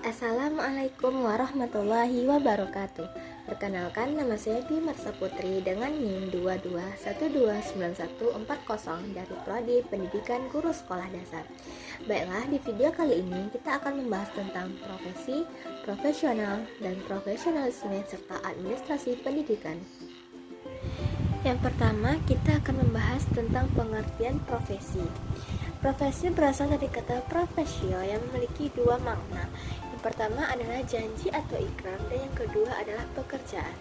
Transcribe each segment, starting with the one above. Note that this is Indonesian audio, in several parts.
Assalamualaikum warahmatullahi wabarakatuh. Perkenalkan, nama saya Bimarsa Putri dengan NIM 22129140 dari Prodi Pendidikan Guru Sekolah Dasar. Baiklah, di video kali ini kita akan membahas tentang profesi, profesional, dan profesionalisme serta administrasi pendidikan. Yang pertama, kita akan membahas tentang pengertian profesi. Profesi berasal dari kata profesio yang memiliki dua makna. Yang pertama adalah janji atau ikrar, dan yang kedua adalah pekerjaan.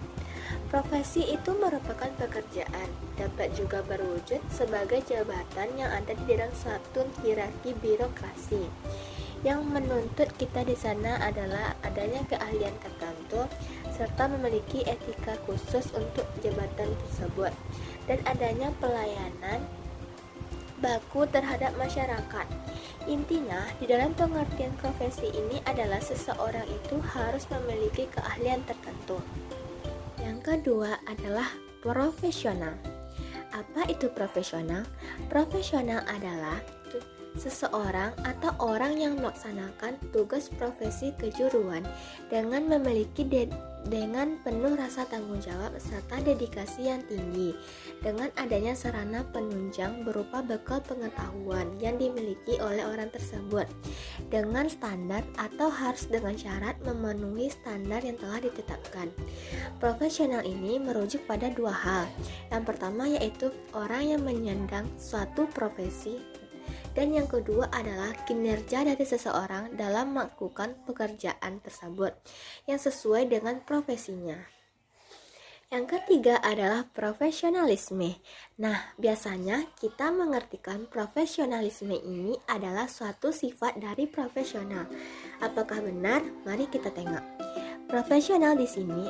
Profesi itu merupakan pekerjaan, dapat juga berwujud sebagai jabatan yang ada di dalam suatu hierarki birokrasi. Yang menuntut kita di sana adalah adanya keahlian tertentu serta memiliki etika khusus untuk jabatan tersebut dan adanya pelayanan baku terhadap masyarakat. Intinya, di dalam pengertian profesi ini adalah seseorang itu harus memiliki keahlian tertentu. Yang kedua adalah profesional. Apa itu profesional? Profesional adalah seseorang atau orang yang melaksanakan tugas profesi kejuruan dengan memiliki dengan penuh rasa tanggung jawab serta dedikasi yang tinggi, dengan adanya sarana penunjang berupa bekal pengetahuan yang dimiliki oleh orang tersebut dengan standar atau harus dengan syarat memenuhi standar yang telah ditetapkan. Profesional ini merujuk pada dua hal. Yang pertama yaitu orang yang menyandang suatu profesi, dan yang kedua adalah kinerja dari seseorang dalam melakukan pekerjaan tersebut yang sesuai dengan profesinya. Yang ketiga adalah profesionalisme. Nah, biasanya kita mengartikan profesionalisme ini adalah suatu sifat dari profesional. Apakah benar? Mari kita tengok. Profesionalisme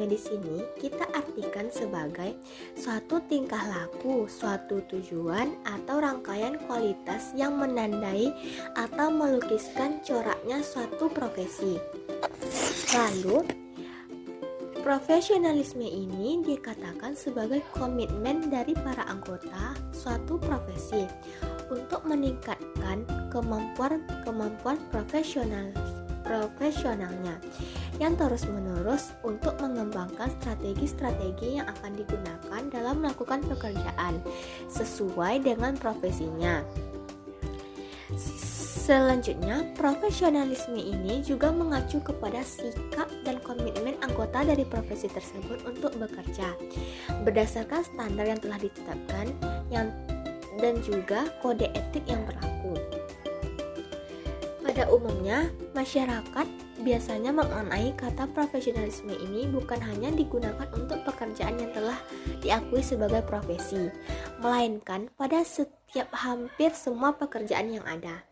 di sini kita artikan sebagai suatu tingkah laku, suatu tujuan atau rangkaian kualitas yang menandai atau melukiskan coraknya suatu profesi. Lalu, profesionalisme ini dikatakan sebagai komitmen dari para anggota suatu profesi untuk meningkatkan kemampuan profesionalnya yang terus-menerus untuk mengembangkan strategi-strategi yang akan digunakan dalam melakukan pekerjaan sesuai dengan profesinya. Selanjutnya, profesionalisme ini juga mengacu kepada sikap dan komitmen anggota dari profesi tersebut untuk bekerja berdasarkan standar yang telah ditetapkan dan juga kode etik yang berlaku. Pada umumnya, masyarakat biasanya mengenai kata profesionalisme ini bukan hanya digunakan untuk pekerjaan yang telah diakui sebagai profesi, melainkan pada hampir semua pekerjaan yang ada.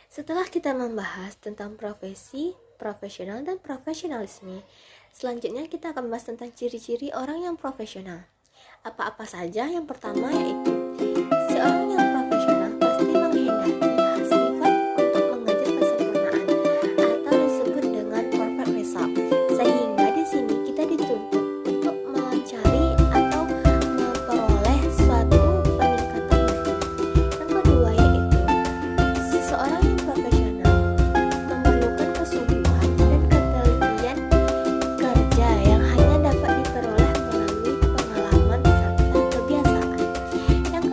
Setelah kita membahas tentang profesi, profesional, dan profesionalisme, selanjutnya kita akan membahas tentang ciri-ciri orang yang profesional. Apa-apa saja? Yang pertama yaitu seorang yang profesional pasti menghendaki sifat untuk mengejar kesempurnaan atau disebut dengan perfect result. Sehingga di sini kita dituntut untuk mencari atau memperoleh suatu peningkatan. Yang kedua yaitu seseorang yang profesional memerlukan kesungguhan dan ketelitian kerja yang hanya dapat diperoleh melalui pengalaman serta kebiasaan. Yang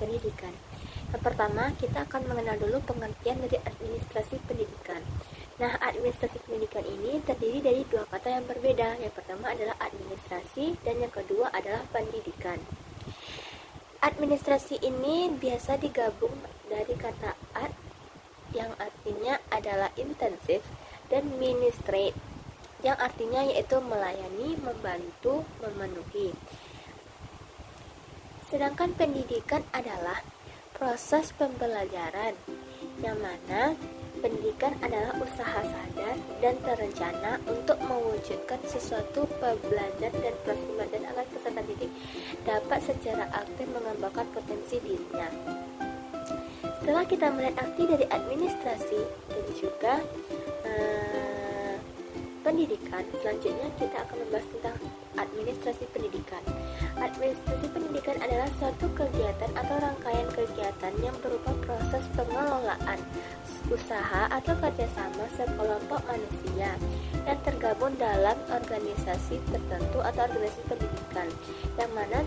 pendidikan. Yang pertama, kita akan mengenal dulu pengertian dari administrasi pendidikan. Nah, administrasi pendidikan ini terdiri dari dua kata yang berbeda. Yang pertama adalah administrasi dan yang kedua adalah pendidikan. Administrasi ini biasa digabung dari kata ad yang artinya adalah intensif dan ministrate yang artinya yaitu melayani, membantu, memenuhi. Sedangkan pendidikan adalah proses pembelajaran, yang mana pendidikan adalah usaha sadar dan terencana untuk mewujudkan sesuatu pembelajaran dan proses belajar agar peserta didik dapat secara aktif mengembangkan potensi dirinya. Setelah kita melihat arti dari administrasi dan juga pendidikan, selanjutnya kita akan membahas tentang administrasi pendidikan. Administrasi pendidikan adalah suatu kegiatan atau rangkaian kegiatan yang berupa proses pengelolaan usaha atau kerjasama sekelompok manusia yang tergabung dalam organisasi tertentu atau organisasi pendidikan, yang mana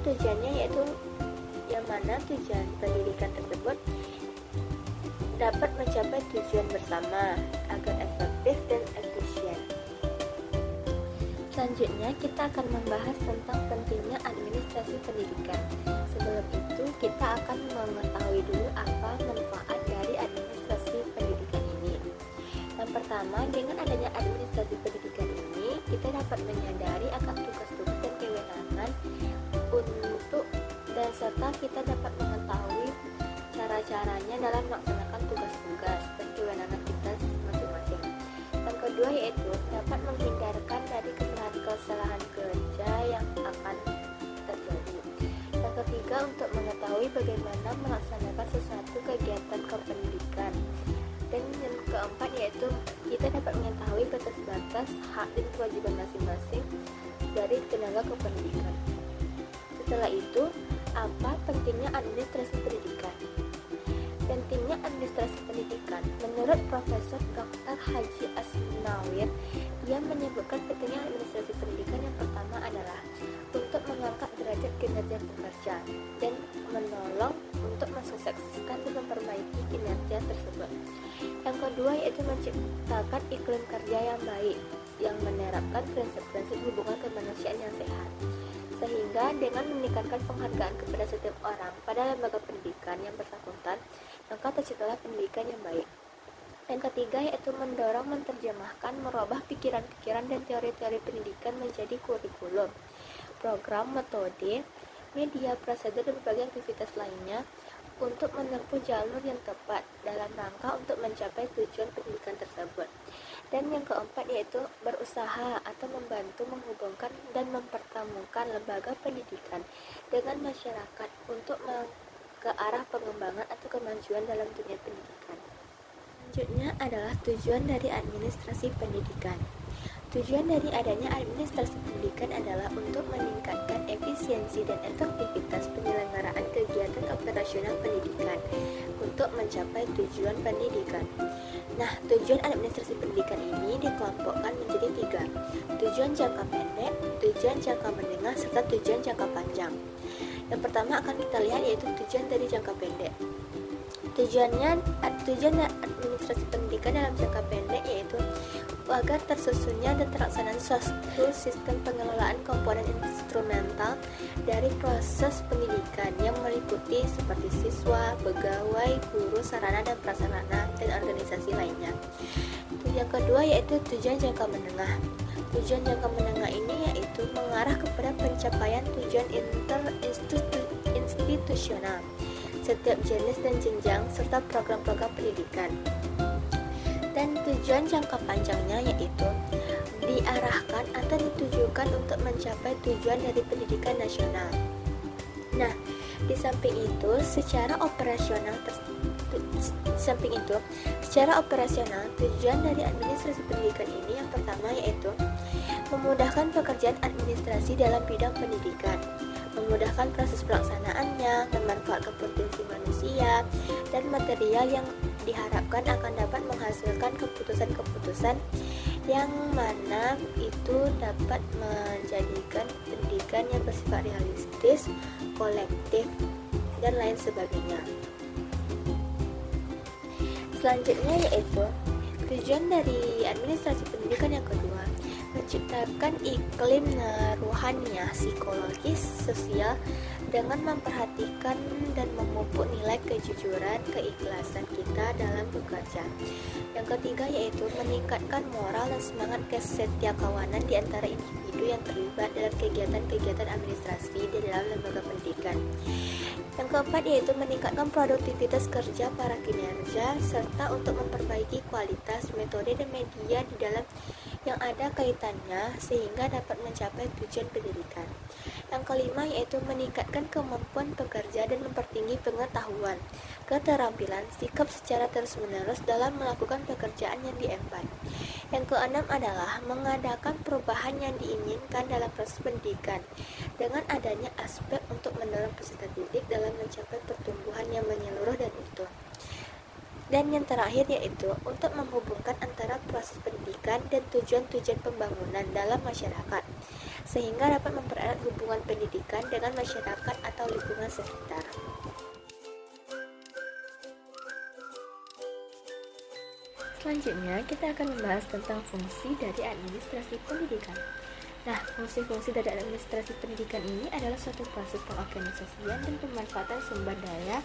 tujuan pendidikan tersebut dapat mencapai tujuan bersama agar efektif dan efisien. Selanjutnya kita akan membahas tentang pentingnya administrasi pendidikan. Sebelum itu kita akan mengetahui dulu apa manfaat dari administrasi pendidikan ini. Yang pertama, dengan adanya administrasi pendidikan ini, kita dapat menyadari akan tugas-tugas dan kewenangan dan serta kita dapat mengetahui cara-caranya dalam melaksanakan tugas-tugas dan kewenangan kita masing-masing. Yang kedua yaitu dapat menghindarkan dari kesalahan kerja yang akan terjadi. Yang ketiga, untuk mengetahui bagaimana melaksanakan sesuatu kegiatan kependidikan. Dan yang keempat yaitu kita dapat mengetahui batas-batas hak dan kewajiban masing-masing dari tenaga kependidikan. Setelah itu, apa pentingnya administrasi pendidikan? Pentingnya administrasi pendidikan, menurut Profesor Dr. Haji Asnawir, ia menyebutkan pentingnya administrasi pendidikan yang pertama adalah untuk mengangkat derajat kinerja pekerja dan menolong untuk mensukseskan dan memperbaiki kinerja tersebut. Yang kedua yaitu menciptakan iklim kerja yang baik yang menerapkan prinsip-prinsip hubungan kemanusiaan yang sehat, sehingga dengan meningkatkan penghargaan kepada setiap orang pada lembaga pendidikan yang bersangkutan, maka terciptalah pendidikan yang baik. Yang ketiga yaitu mendorong, menerjemahkan, merubah pikiran-pikiran dan teori-teori pendidikan menjadi kurikulum, program, metode, media, prosedur, dan berbagai aktivitas lainnya untuk menempuh jalur yang tepat dalam rangka untuk mencapai tujuan pendidikan tersebut. Dan yang keempat yaitu berusaha atau membantu menghubungkan dan mempertemukan lembaga pendidikan dengan masyarakat untuk ke arah pengembangan atau kemajuan dalam dunia pendidikan. Selanjutnya adalah tujuan dari administrasi pendidikan. Tujuan dari adanya administrasi pendidikan adalah untuk meningkatkan efisiensi dan efektivitas penyelenggaraan kegiatan operasional pendidikan untuk mencapai tujuan pendidikan. Nah, tujuan administrasi pendidikan ini dikelompokkan menjadi 3, tujuan jangka pendek, tujuan jangka menengah, serta tujuan jangka panjang. Yang pertama akan kita lihat yaitu tujuan dari jangka pendek. Tujuan administrasi pendidikan dalam jangka pendek yaitu agar tersusunnya dan terlaksanaan suatu sistem pengelolaan komponen instrumental dari proses pendidikan yang meliputi seperti siswa, pegawai, guru, sarana dan prasarana, dan organisasi lainnya. Yang kedua yaitu tujuan jangka menengah. Tujuan jangka menengah ini yaitu mengarah kepada pencapaian tujuan interinstitusional setiap jenis dan jenjang serta program-program pendidikan. Dan tujuan jangka panjangnya yaitu diarahkan atau ditujukan untuk mencapai tujuan dari pendidikan nasional. Nah, di samping itu secara operasional tujuan dari administrasi pendidikan ini yang pertama yaitu memudahkan pekerjaan administrasi dalam bidang pendidikan, memudahkan proses pelaksanaannya, memanfaatkan potensi manusia dan material yang diharapkan akan dapat menghasilkan keputusan-keputusan yang mana itu dapat menjadikan pendidikan yang bersifat realistis, kolektif, dan lain sebagainya. Selanjutnya yaitu tujuan dari administrasi pendidikan yang kedua, menciptakan iklim ruhaniah, psikologis, sosial dengan memperhatikan dan memupuk nilai kejujuran, keikhlasan kita dalam bekerja. Yang ketiga yaitu meningkatkan moral dan semangat kesetiakawanan di antara individu yang terlibat dalam kegiatan-kegiatan administrasi di dalam lembaga pendidikan. Yang keempat yaitu meningkatkan produktivitas kerja para kinerja serta untuk memperbaiki kualitas, metode, dan media di dalam yang ada kaitannya sehingga dapat mencapai tujuan pendidikan. Yang kelima yaitu meningkatkan kemampuan pekerja dan mempertinggi pengetahuan, keterampilan, sikap secara terus-menerus dalam melakukan pekerjaan yang diemban. Yang keenam adalah mengadakan perubahan yang diinginkan dalam proses pendidikan dengan adanya aspek untuk mendorong peserta didik dalam mencapai pertumbuhan yang menyeluruh dan utuh. Dan yang terakhir yaitu untuk menghubungkan antara proses pendidikan dan tujuan-tujuan pembangunan dalam masyarakat sehingga dapat mempererat hubungan pendidikan dengan masyarakat atau lingkungan sekitar. Selanjutnya kita akan membahas tentang fungsi dari administrasi pendidikan. Nah, fungsi-fungsi dari administrasi pendidikan ini adalah suatu proses pengorganisasian dan pemanfaatan sumber daya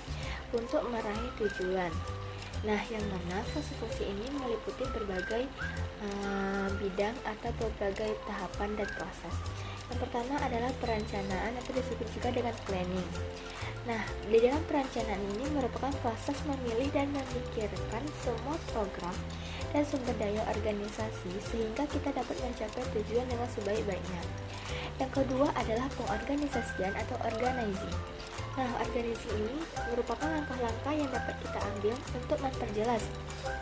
untuk meraih tujuan. Nah, yang mana fungsi-fungsi ini meliputi berbagai bidang atau berbagai tahapan dan proses. Yang pertama adalah perencanaan atau disebut juga dengan planning. Nah, di dalam perencanaan ini merupakan proses memilih dan memikirkan semua program dan sumber daya organisasi sehingga kita dapat mencapai tujuan dengan sebaik-baiknya. Yang kedua adalah pengorganisasian atau organizing. Nah, organisasi ini merupakan langkah-langkah yang dapat kita ambil untuk memperjelas,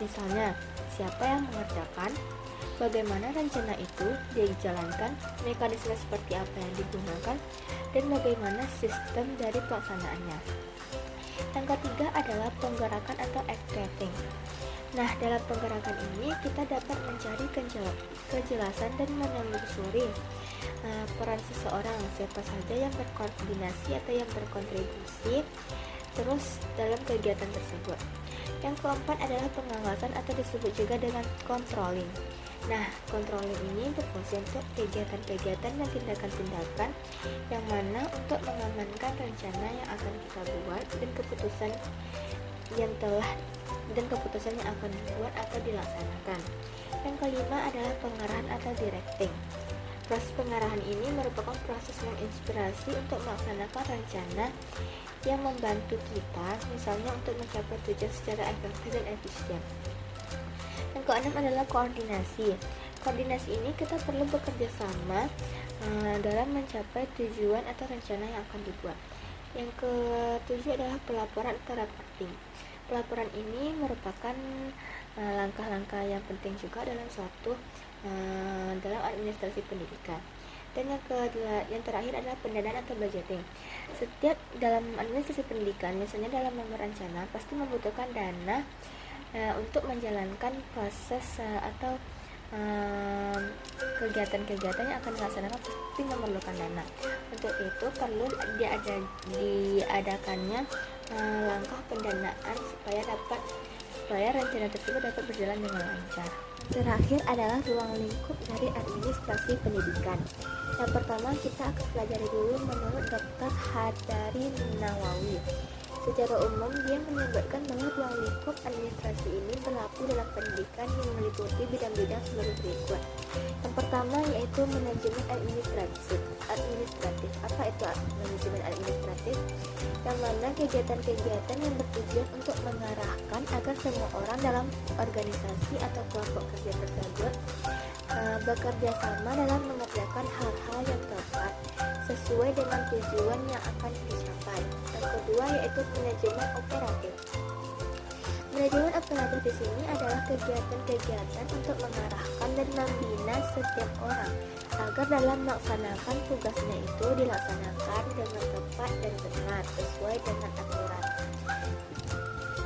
misalnya siapa yang mengerjakan, bagaimana rencana itu dijalankan, mekanisme seperti apa yang digunakan, dan bagaimana sistem dari pelaksanaannya. Yang ketiga adalah penggerakan atau activating. Nah, dalam penggerakan ini kita dapat mencari kejelasan dan menelusuri peran seseorang, siapa saja yang berkoordinasi atau yang berkontribusi terus dalam kegiatan tersebut. Yang keempat adalah pengawasan atau disebut juga dengan controlling. Nah, controlling ini berfungsi untuk kegiatan-kegiatan dan tindakan-tindakan yang mana untuk mengamankan rencana yang akan kita buat dan keputusan yang akan dibuat atau dilaksanakan. Yang kelima adalah pengarahan atau directing. Proses pengarahan ini merupakan proses menginspirasi untuk melaksanakan rencana yang membantu kita, misalnya untuk mencapai tujuan secara efektif dan efisien. Yang keenam adalah koordinasi. Koordinasi ini kita perlu bekerja sama dalam mencapai tujuan atau rencana yang akan dibuat. Yang ketujuh adalah pelaporan atau reporting. Pelaporan ini merupakan langkah-langkah yang penting juga dalam dalam administrasi pendidikan. Dan yang terakhir adalah pendanaan atau budgeting. Setiap dalam administrasi pendidikan, misalnya dalam merancana, pasti membutuhkan dana untuk menjalankan proses atau kegiatan-kegiatan yang akan dilaksanakan pasti memerlukan dana. Untuk itu perlu diadakannya langkah pendanaan supaya rencana tersebut dapat berjalan dengan lancar. Terakhir adalah ruang lingkup dari administrasi pendidikan. Yang pertama kita akan pelajari dulu menurut Dr. Hadari Nawawi. Secara umum dia menyebutkan bahwa ruang lingkup administrasi ini berlaku dalam pendidikan yang meliputi bidang-bidang sebagai berikut. Yang pertama yaitu manajemen administratif. Apa itu manajemen administratif? Yang mana kegiatan-kegiatan yang bertujuan untuk mengarahkan agar semua orang dalam organisasi atau kelompok kerja tersebut bekerja sama dalam mengerjakan hal-hal yang tepat sesuai dengan tujuan yang akan dicapai. Yang kedua yaitu manajemen operatif. Manajemen operatif di sini adalah kegiatan-kegiatan untuk mengarahkan dan membina setiap orang agar dalam melaksanakan tugasnya itu dilaksanakan dengan tepat dan benar sesuai dengan aturan.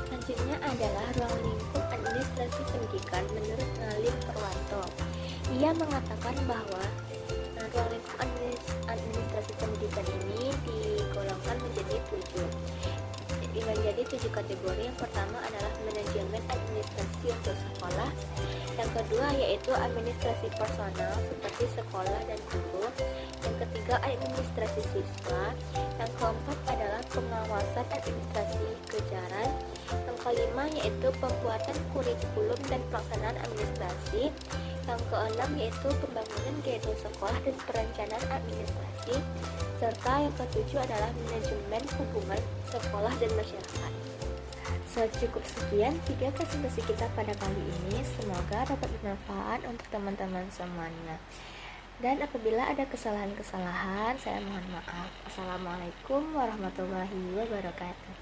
Selanjutnya adalah ruang lingkup administrasi pendidikan menurut Ngalim Purwanto. Ia mengatakan bahwa ruang lingkup administrasi pendidikan ini digolongkan menjadi 7. terbagi menjadi 7 kategori. Yang pertama adalah manajemen administrasi untuk sekolah. Yang kedua yaitu administrasi personal seperti sekolah dan guru. Yang ketiga administrasi siswa. Yang keempat adalah pengawasan administrasi kejaran. Yang kelima yaitu pembuatan kurikulum dan pelaksanaan administrasi. Yang keenam yaitu pembangunan gedung sekolah dan perencanaan administrasi. Serta yang ketujuh adalah manajemen hubungan sekolah dan masyarakat. Cukup sekian video presentasi kita pada kali ini. Semoga dapat bermanfaat untuk teman-teman semuanya. Dan apabila ada kesalahan-kesalahan, saya mohon maaf. Assalamualaikum warahmatullahi wabarakatuh.